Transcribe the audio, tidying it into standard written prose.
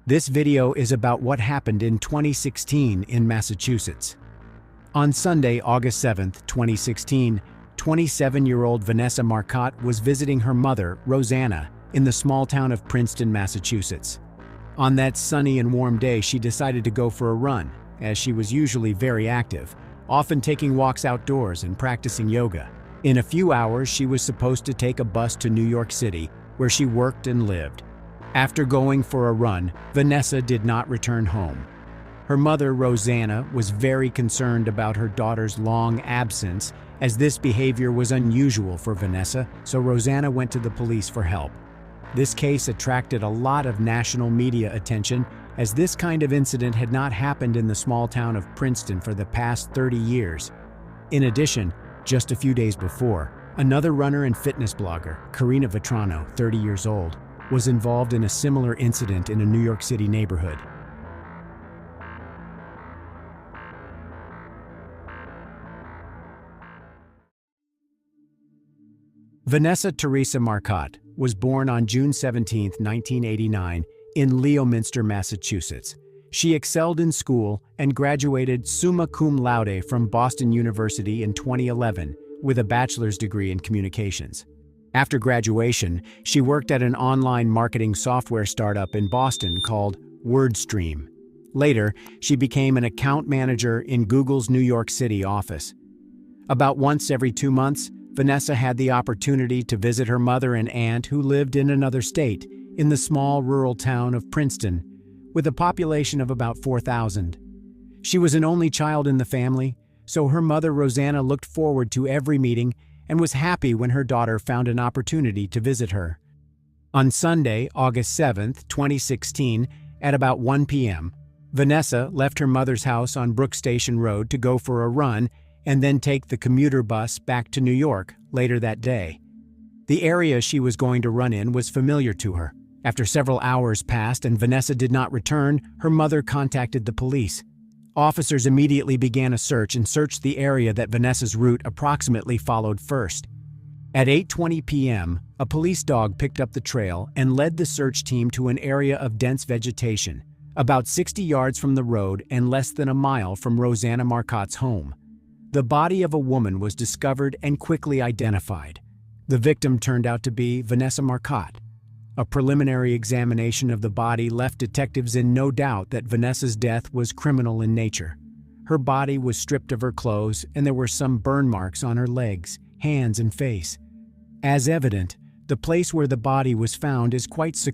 This video is about what happened in 2016 in Massachusetts. On Sunday, August 7, 2016, 27-year-old Vanessa Marcotte was visiting her mother, Rosanna, in the small town of Princeton, Massachusetts. On that sunny and warm day, she decided to go for a run, as she was usually very active, often taking walks outdoors and practicing yoga. In a few hours, she was supposed to take a bus to New York City, where she worked and lived. After going for a run, Vanessa did not return home. Her mother, Rosanna, was very concerned about her daughter's long absence, as this behavior was unusual for Vanessa, so Rosanna went to the police for help. This case attracted a lot of national media attention, as this kind of incident had not happened in the small town of Princeton for the past 30 years. In addition, just a few days before, another runner and fitness blogger, Karina Vetrano, 30 years old, was involved in a similar incident in a New York City neighborhood. Vanessa Teresa Marcotte was born on June 17, 1989, in Leominster, Massachusetts. She excelled in school and graduated summa cum laude from Boston University in 2011 with a bachelor's degree in communications. After graduation, she worked at an online marketing software startup in Boston called WordStream. Later, she became an account manager in Google's New York City office. About once every 2 months, Vanessa had the opportunity to visit her mother and aunt who lived in another state, in the small rural town of Princeton, with a population of about 4,000. She was an only child in the family, so her mother Rosanna looked forward to every meeting and was happy when her daughter found an opportunity to visit her. On Sunday, August 7, 2016, at about 1 p.m., Vanessa left her mother's house on Brook Station Road to go for a run and then take the commuter bus back to New York later that day. The area she was going to run in was familiar to her. After several hours passed and Vanessa did not return, her mother contacted the police. Officers immediately began a search and searched the area that Vanessa's route approximately followed first. At 8:20 p.m., a police dog picked up the trail and led the search team to an area of dense vegetation, about 60 yards from the road and less than a mile from Rosanna Marcotte's home. The body of a woman was discovered and quickly identified. The victim turned out to be Vanessa Marcotte. A preliminary examination of the body left detectives in no doubt that Vanessa's death was criminal in nature. Her body was stripped of her clothes and there were some burn marks on her legs, hands, and face. As evident, the place where the body was found is quite secluded.